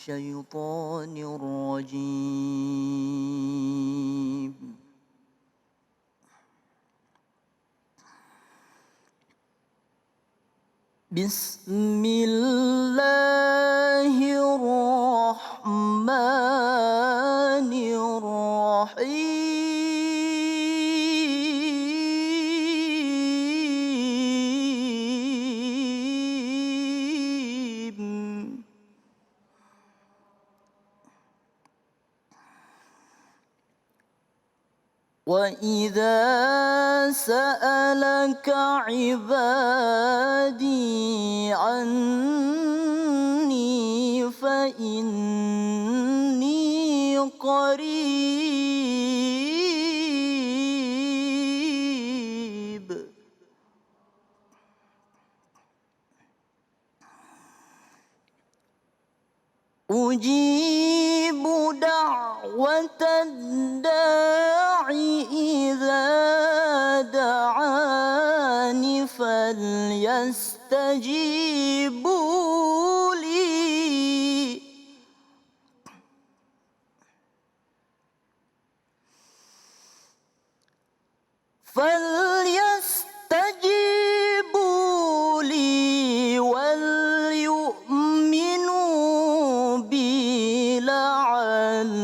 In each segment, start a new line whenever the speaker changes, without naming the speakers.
الشيطان الرجيم. بسم الله الرحمن الرحيم. وإذا سألك عبادي عني فإني قريب أجيب دعوة الداع إذا دعاني فليستجيبوا لي وليؤمنوا بي لعلهم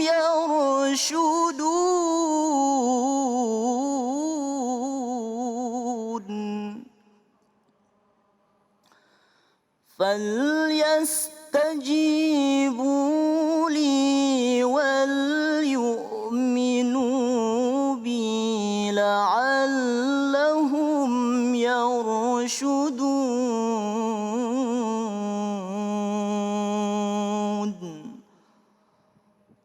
يرشدون. فليستجيبوا لي وليؤمنوا بي لعلهم يرشدون.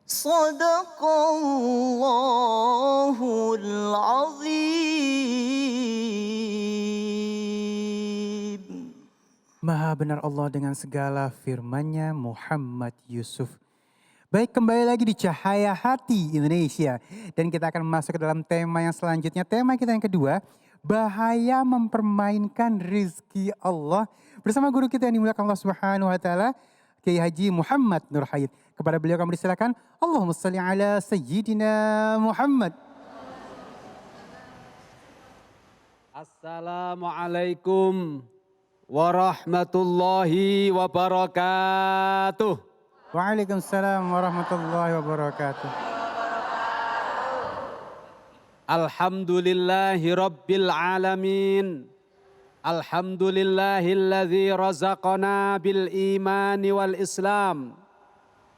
صدق الله العظيم.
Maha benar Allah dengan segala firman-Nya, Muhammad Yusuf. Baik, kembali lagi di Cahaya Hati Indonesia. Dan kita akan masuk ke dalam tema yang selanjutnya. Tema kita yang kedua, bahaya mempermainkan rizki Allah. Bersama guru kita yang dimuliakan Allah Subhanahu wa Ta'ala, Kiai Haji Muhammad Nur Hayat. Kepada beliau kami diserahkan, Allahumma salli ala Sayyidina Muhammad.
Assalamualaikum warahmatullahi wabarakatuh.
Waalaikumsalam warahmatullahi wabarakatuh.
Alhamdulillahi rabbil alamin. Alhamdulillahilladzi razaqana bil imani wal islam.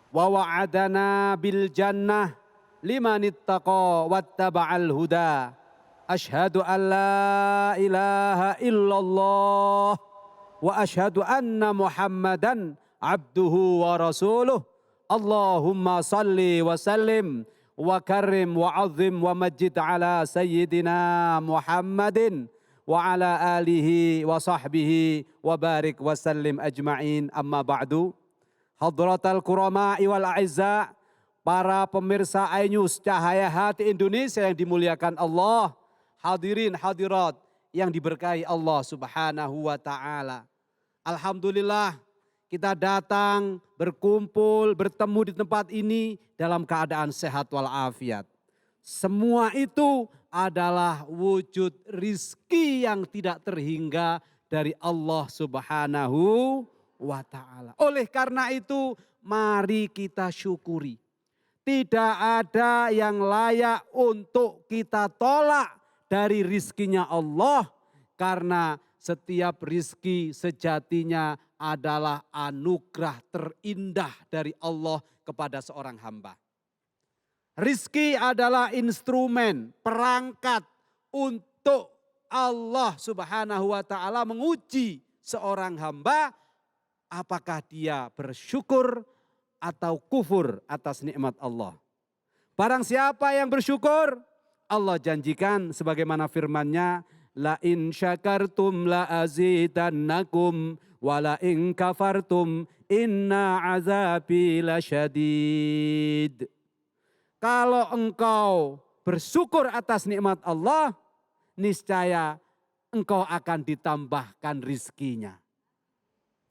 Wa wa'adana bil jannah limanittaqa wattaba'al huda. Ashhadu an la ilaha illallah. Wa ashhadu anna Muhammadan abduhu wa rasuluh. Allahumma salli wa sallim wa karim wa azim wa majid ala sayyidina Muhammadin wa ala alihi wa sahbihi wa barik wa sallim ajma'in. Amma ba'du. Hadratal kurama'i wal a'izza, para pemirsa iNews Cahaya Hati Indonesia yang dimuliakan Allah, hadirin hadirat yang diberkahi Allah Subhanahu wa Ta'ala. Alhamdulillah kita datang berkumpul bertemu di tempat ini dalam keadaan sehat walafiat. Semua itu adalah wujud rizki yang tidak terhingga dari Allah Subhanahu wa Ta'ala. Oleh karena itu mari kita syukuri. Tidak ada yang layak untuk kita tolak dari rizkinya Allah, karena setiap rizki sejatinya adalah anugerah terindah dari Allah kepada seorang hamba. Rizki adalah instrumen, perangkat untuk Allah Subhanahu wa Ta'ala menguji seorang hamba apakah dia bersyukur atau kufur atas nikmat Allah. Barang siapa yang bersyukur, Allah janjikan sebagaimana firman-Nya, la in syakartum la azidannakum wa la in kafartum inna azabi lasyadid. Kalau engkau bersyukur atas nikmat Allah, niscaya engkau akan ditambahkan rizkinya.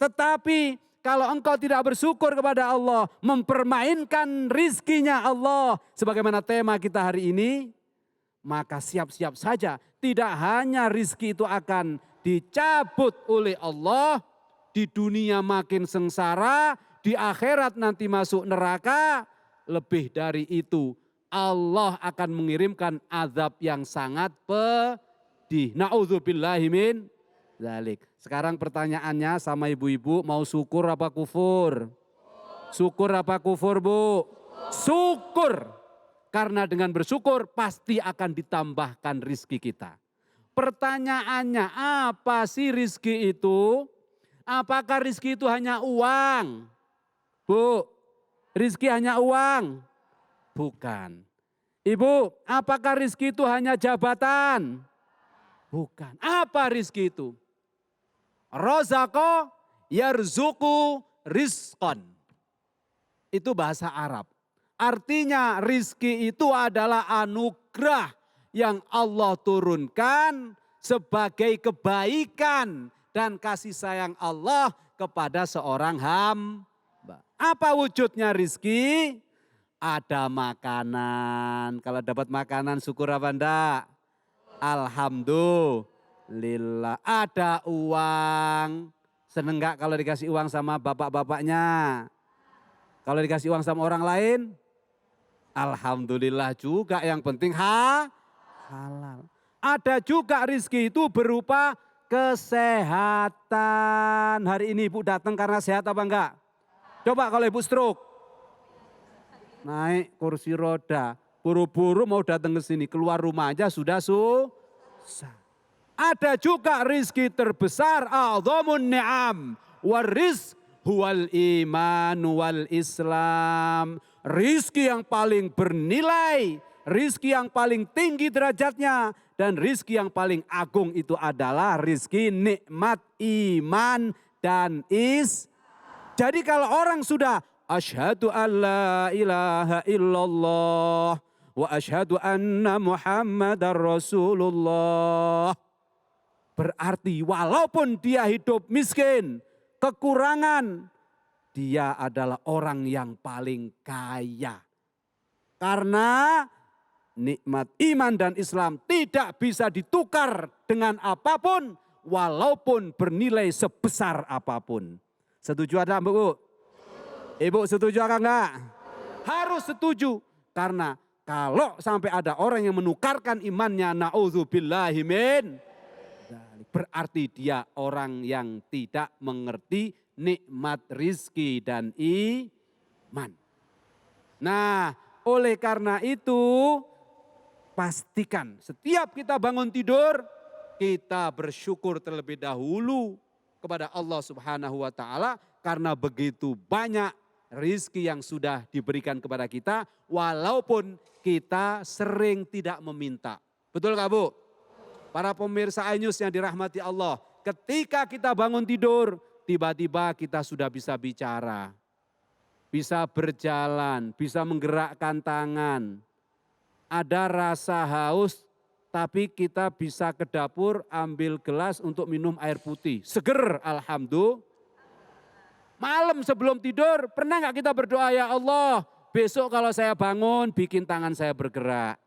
Tetapi kalau engkau tidak bersyukur kepada Allah, mempermainkan rizkinya Allah, sebagaimana tema kita hari ini, maka siap-siap saja tidak hanya rizki itu akan dicabut oleh Allah, di dunia makin sengsara, di akhirat nanti masuk neraka, lebih dari itu Allah akan mengirimkan azab yang sangat pedih. Na'udzubillahi min dzalik. Sekarang pertanyaannya sama ibu-ibu, mau syukur apa kufur? Syukur apa kufur, Bu? Syukur. Karena dengan bersyukur pasti akan ditambahkan rizki kita. Pertanyaannya, apa sih rizki itu? Apakah rizki itu hanya uang? Bu, rizki hanya uang? Bukan. Ibu, apakah rizki itu hanya jabatan? Bukan. Apa rizki itu? Rozako yarzuku rizqan. Itu bahasa Arab. Artinya rizki itu adalah anugerah yang Allah turunkan sebagai kebaikan dan kasih sayang Allah kepada seorang hamba. Apa wujudnya rizki? Ada makanan. Kalau dapat makanan syukur apa enggak? Alhamdulillah. Ada uang. Seneng enggak kalau dikasih uang sama bapak-bapaknya? Kalau dikasih uang sama orang lain? Alhamdulillah juga, yang penting halal. Ada juga rizki itu berupa kesehatan. Hari ini ibu datang karena sehat apa enggak? Coba kalau ibu stroke, naik kursi roda, buru-buru mau datang ke sini, keluar rumah aja sudah susah. Ada juga rizki terbesar, a'dhamun ni'am warizq huwal iman wal Islam. Rizki yang paling bernilai, rizki yang paling tinggi derajatnya, dan rizki yang paling agung itu adalah rizki nikmat iman dan Jadi kalau orang sudah asyhadu an la ilaha illallah wa asyhadu anna Muhammadar Rasulullah, berarti walaupun dia hidup miskin, kekurangan, dia adalah orang yang paling kaya. Karena nikmat iman dan Islam tidak bisa ditukar dengan apapun, walaupun bernilai sebesar apapun. Setuju ada Bu? Ibu setuju apa enggak? Harus setuju. Karena kalau sampai ada orang yang menukarkan imannya, na'udzubillahi min, berarti dia orang yang tidak mengerti nikmat rizki dan iman. Nah, oleh karena itu pastikan setiap kita bangun tidur, kita bersyukur terlebih dahulu kepada Allah Subhanahu wa taala, karena begitu banyak rizki yang sudah diberikan kepada kita walaupun kita sering tidak meminta. Betul gak Bu? Para pemirsa iNews yang dirahmati Allah, ketika kita bangun tidur, tiba-tiba kita sudah bisa bicara, bisa berjalan, bisa menggerakkan tangan. Ada rasa haus, tapi kita bisa ke dapur ambil gelas untuk minum air putih. Seger, alhamdulillah. Malam sebelum tidur, pernah gak kita berdoa, ya Allah, besok kalau saya bangun, bikin tangan saya bergerak,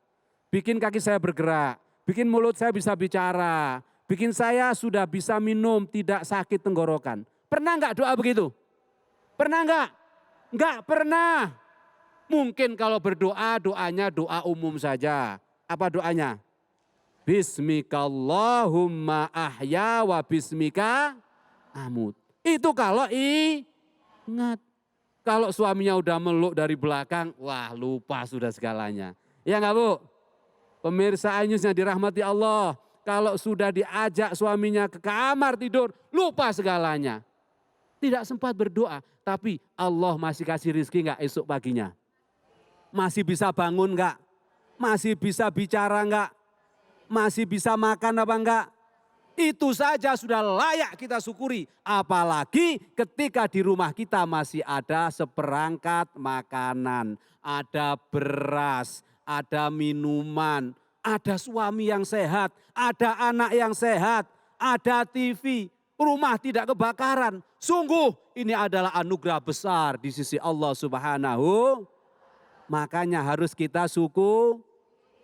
bikin kaki saya bergerak, bikin mulut saya bisa bicara, bikin saya sudah bisa minum, tidak sakit tenggorokan. Pernah gak doa begitu? Pernah gak? Enggak pernah. Mungkin kalau berdoa, doanya doa umum saja. Apa doanya? Bismikallahumma ahya wa bismika amut. Itu kalau ingat. Kalau suaminya udah meluk dari belakang, wah lupa sudah segalanya. Ya enggak Bu? Pemirsa iNews yang dirahmati Allah, kalau sudah diajak suaminya ke kamar tidur, lupa segalanya. Tidak sempat berdoa, tapi Allah masih kasih rizki enggak esok paginya? Masih bisa bangun enggak? Masih bisa bicara enggak? Masih bisa makan apa enggak? Itu saja sudah layak kita syukuri. Apalagi ketika di rumah kita masih ada seperangkat makanan, ada beras, ada minuman, ada suami yang sehat, ada anak yang sehat, ada TV. rumah tidak kebakaran. Sungguh ini adalah anugerah besar di sisi Allah Subhanahu. Makanya harus kita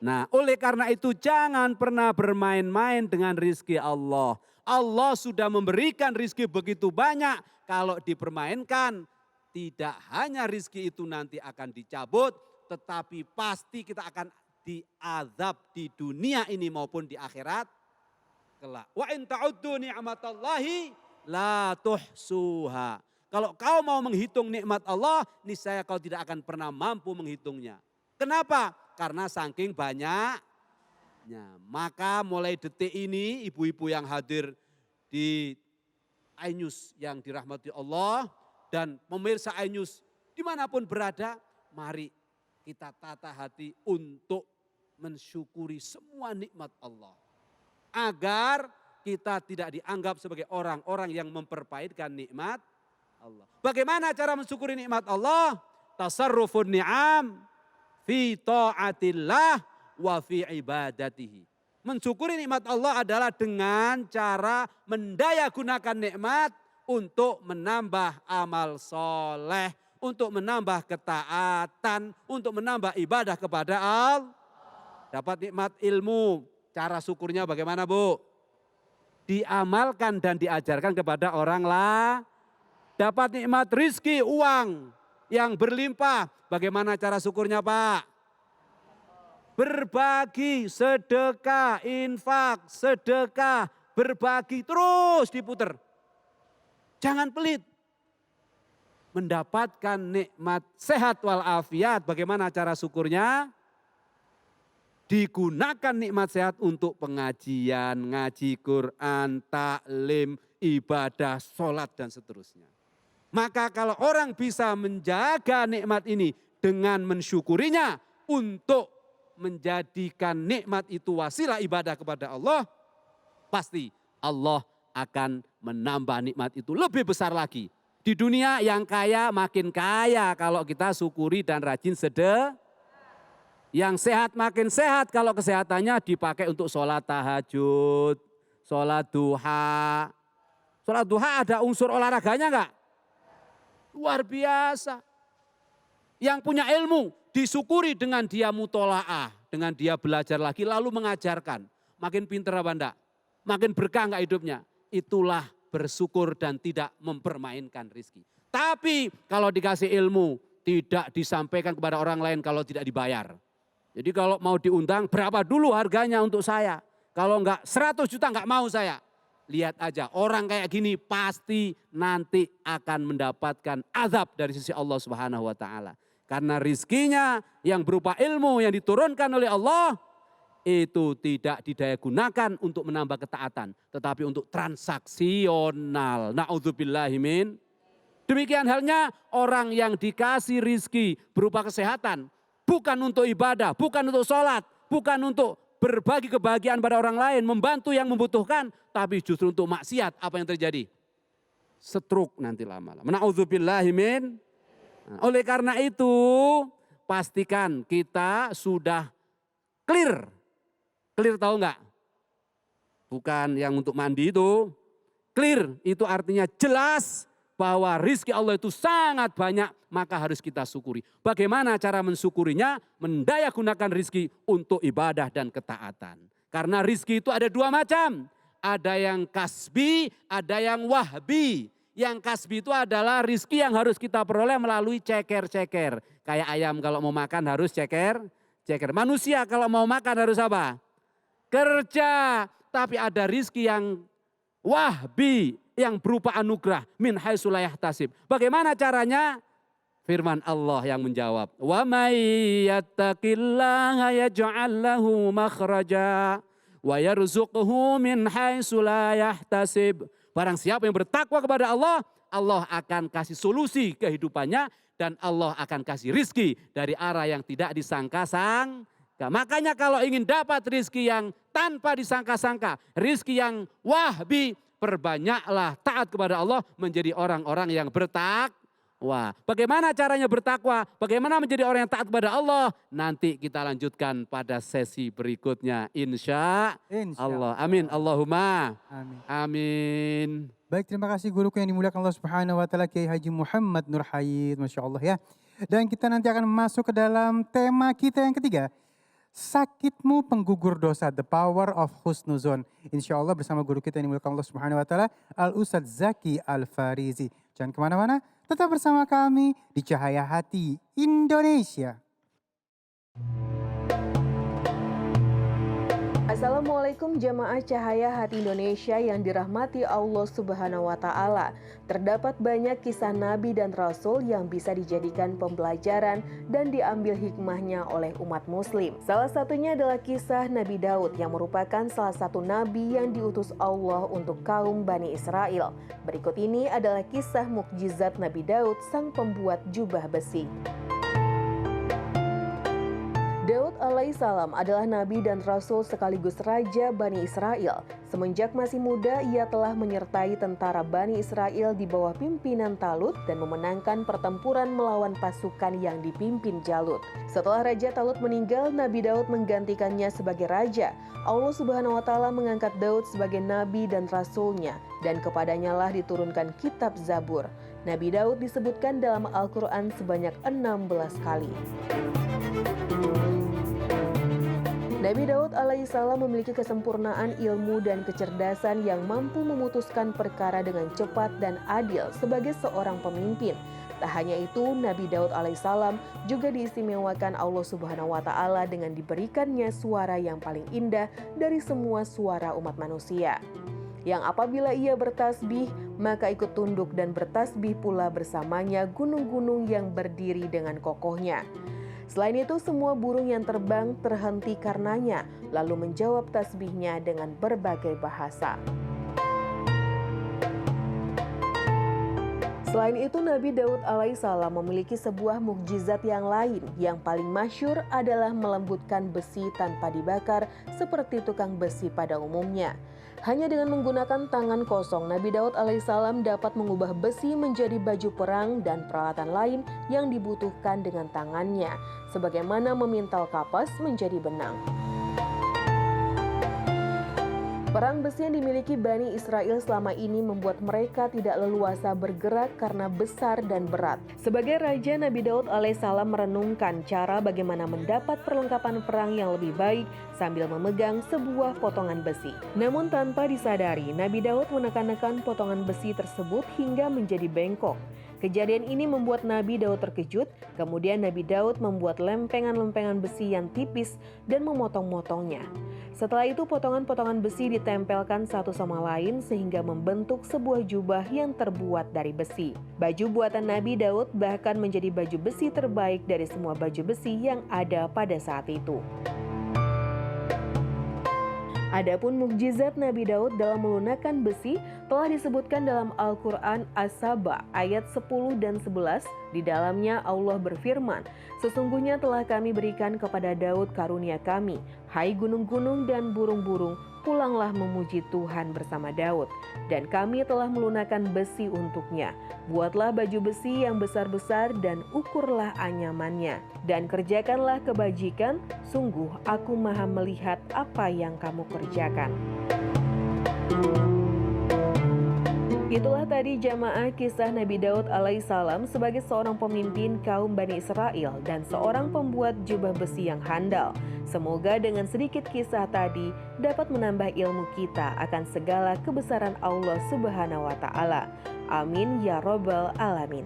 Nah, oleh karena itu jangan pernah bermain-main dengan rizki Allah. Allah sudah memberikan rizki begitu banyak. Kalau dipermainkan, tidak hanya rizki itu nanti akan dicabut, tetapi pasti kita akan diazab di dunia ini maupun di akhirat kelak. Wa in ta'uddu ni'matallahi la tuhsuha. Kalau kau mau menghitung nikmat Allah, niscaya kau tidak akan pernah mampu menghitungnya. Kenapa? Karena saking banyaknya. Maka mulai detik ini ibu-ibu yang hadir di iNews yang dirahmati Allah dan pemirsa iNews dimanapun berada, mari kita tata hati untuk mensyukuri semua nikmat Allah. Agar kita tidak dianggap sebagai orang-orang yang memperpahitkan nikmat Allah. Bagaimana cara mensyukuri nikmat Allah? Tasarrufun ni'am fi ta'atillah wa fi ibadatihi. Mensyukuri nikmat Allah adalah dengan cara mendayagunakan nikmat untuk menambah amal soleh, untuk menambah ketaatan, untuk menambah ibadah kepada Allah. Dapat nikmat ilmu, cara syukurnya bagaimana Bu? Diamalkan dan diajarkan kepada orang lain. Dapat nikmat rizki, uang yang berlimpah. Bagaimana cara syukurnya Pak? Berbagi, sedekah, infak, sedekah, berbagi terus diputer. Jangan pelit. Mendapatkan nikmat sehat walafiat, bagaimana cara syukurnya? Digunakan nikmat sehat untuk pengajian, ngaji Quran, taklim, ibadah, sholat dan seterusnya. Maka kalau orang bisa menjaga nikmat ini dengan mensyukurinya untuk menjadikan nikmat itu wasilah ibadah kepada Allah, pasti Allah akan menambah nikmat itu lebih besar lagi. Di dunia yang kaya makin kaya kalau kita syukuri dan rajin sedekah. Yang sehat makin sehat kalau kesehatannya dipakai untuk sholat tahajud, sholat duha. Sholat duha ada unsur olahraganya enggak? Luar biasa. Yang punya ilmu disyukuri dengan dia mutolaah, dengan dia belajar lagi lalu mengajarkan. Makin pintar apa enggak? Makin berkah enggak hidupnya? Itulah bersyukur dan tidak mempermainkan rizki. Tapi kalau dikasih ilmu tidak disampaikan kepada orang lain kalau tidak dibayar. Jadi kalau mau diundang berapa dulu harganya untuk saya? Kalau enggak 100 juta enggak mau saya. Lihat aja orang kayak gini pasti nanti akan mendapatkan azab dari sisi Allah Subhanahu wa taala. Karena rizkinya yang berupa ilmu yang diturunkan oleh Allah itu tidak didayagunakan untuk menambah ketaatan, tetapi untuk transaksional. Na'udzubillahimin. Demikian halnya orang yang dikasih rizki berupa kesehatan, bukan untuk ibadah, bukan untuk sholat, bukan untuk berbagi kebahagiaan pada orang lain, membantu yang membutuhkan, tapi justru untuk maksiat. Apa yang terjadi? Stroke nanti lama-lama. Na'udzubillahimin. Oleh karena itu, pastikan kita sudah clear. Clear tahu enggak? Bukan yang untuk mandi itu. Clear itu artinya jelas bahwa rizki Allah itu sangat banyak, maka harus kita syukuri. Bagaimana cara mensyukurinya? Mendayagunakan rizki untuk ibadah dan ketaatan. Karena rizki itu ada dua macam. Ada yang kasbi, ada yang wahbi. Yang kasbi itu adalah rizki yang harus kita peroleh melalui ceker-ceker. Kayak ayam kalau mau makan harus ceker. Manusia kalau mau makan harus apa? Kerja. Tapi ada rizki yang wahbi, yang berupa anugerah. Min haitsu la yahtasib. Bagaimana caranya? Firman Allah yang menjawab. Wa may yattaqillaha yaj'al lahu makhraja wa yarzuqhu min haitsu la yahtasib. Barang siapa yang bertakwa kepada Allah, Allah akan kasih solusi kehidupannya dan Allah akan kasih rizki dari arah yang tidak disangka-sangka. Makanya kalau ingin dapat rizki yang tanpa disangka-sangka, rizki yang wahbi, perbanyaklah taat kepada Allah menjadi orang-orang yang Wah, bagaimana caranya bertakwa? Bagaimana menjadi orang yang taat kepada Allah? Nanti kita lanjutkan pada sesi berikutnya. Insya
Insya
Allah. Amin. Allahumma.
Amin.
Amin.
Baik, terima kasih guruku yang dimuliakan Allah Subhanahu wa taala, Kiai Haji Muhammad Nur Hayid, Masya Allah ya. Dan kita nanti akan masuk ke dalam tema kita yang ketiga. Sakitmu penggugur dosa, the power of husnuzon. Insya Allah bersama guru kita yang dimuliakan Allah Subhanahu wa taala, Al Ustadz Zaki Al Farizi. Jangan kemana-mana, tetap bersama kami di Cahaya Hati Indonesia.
Assalamualaikum jamaah Cahaya Hati Indonesia yang dirahmati Allah Subhanahu wa taala. Terdapat banyak kisah nabi dan rasul yang bisa dijadikan pembelajaran dan diambil hikmahnya oleh umat muslim. Salah satunya adalah kisah Nabi Daud yang merupakan salah satu nabi yang diutus Allah untuk kaum Bani Israel. Berikut ini adalah kisah mukjizat Nabi Daud, sang pembuat jubah besi. Daud alaihissalam adalah nabi dan rasul sekaligus raja Bani Israel. Semenjak masih muda, ia telah menyertai tentara Bani Israel di bawah pimpinan Talut dan memenangkan pertempuran melawan pasukan yang dipimpin Jalut. Setelah Raja Talut meninggal, Nabi Daud menggantikannya sebagai raja. Allah Subhanahu wa taala mengangkat Daud sebagai nabi dan rasulnya, dan kepadanya lah diturunkan kitab Zabur. Nabi Daud disebutkan dalam Al-Quran sebanyak 16 kali. Nabi Daud alaihissalam memiliki kesempurnaan ilmu dan kecerdasan yang mampu memutuskan perkara dengan cepat dan adil sebagai seorang pemimpin. Tak hanya itu, Nabi Daud alaihissalam juga diistimewakan Allah Subhanahu wa taala dengan diberikannya suara yang paling indah dari semua suara umat manusia. Yang apabila ia bertasbih, maka ikut tunduk dan bertasbih pula bersamanya gunung-gunung yang berdiri dengan kokohnya. Selain itu, semua burung yang terbang terhenti karenanya, lalu menjawab tasbihnya dengan berbagai bahasa. Selain itu, Nabi Daud alaihissalam memiliki sebuah mukjizat yang lain. Yang paling masyhur adalah melembutkan besi tanpa dibakar seperti tukang besi pada umumnya. Hanya dengan menggunakan tangan kosong, Nabi Daud alaihissalam dapat mengubah besi menjadi baju perang dan peralatan lain yang dibutuhkan dengan tangannya, sebagaimana memintal kapas menjadi benang. Perang besi yang dimiliki Bani Israel selama ini membuat mereka tidak leluasa bergerak karena besar dan berat. Sebagai raja, Nabi Daud alaihissalam merenungkan cara bagaimana mendapat perlengkapan perang yang lebih baik sambil memegang sebuah potongan besi. Namun tanpa disadari, Nabi Daud menekan-nekan potongan besi tersebut hingga menjadi bengkok. Kejadian ini membuat Nabi Daud terkejut, kemudian Nabi Daud membuat lempengan-lempengan besi yang tipis dan memotong-motongnya. Setelah itu potongan-potongan besi ditempelkan satu sama lain sehingga membentuk sebuah jubah yang terbuat dari besi. Baju buatan Nabi Daud bahkan menjadi baju besi terbaik dari semua baju besi yang ada pada saat itu. Adapun mukjizat Nabi Daud dalam melunakkan besi telah disebutkan dalam Al-Quran As-Saba ayat 10 dan 11. Di dalamnya Allah berfirman, "Sesungguhnya telah kami berikan kepada Daud karunia kami. Hai gunung-gunung dan burung-burung, pulanglah memuji Tuhan bersama Daud. Dan kami telah melunakkan besi untuknya. Buatlah baju besi yang besar-besar dan ukurlah anyamannya. Dan kerjakanlah kebajikan, sungguh aku maha melihat apa yang kamu kerjakan." Itulah tadi jamaah kisah Nabi Daud alaihissalam sebagai seorang pemimpin kaum Bani Israel dan seorang pembuat jubah besi yang handal. Semoga dengan sedikit kisah tadi dapat menambah ilmu kita akan segala kebesaran Allah Subhanahu wa taala. Amin ya robbal alamin.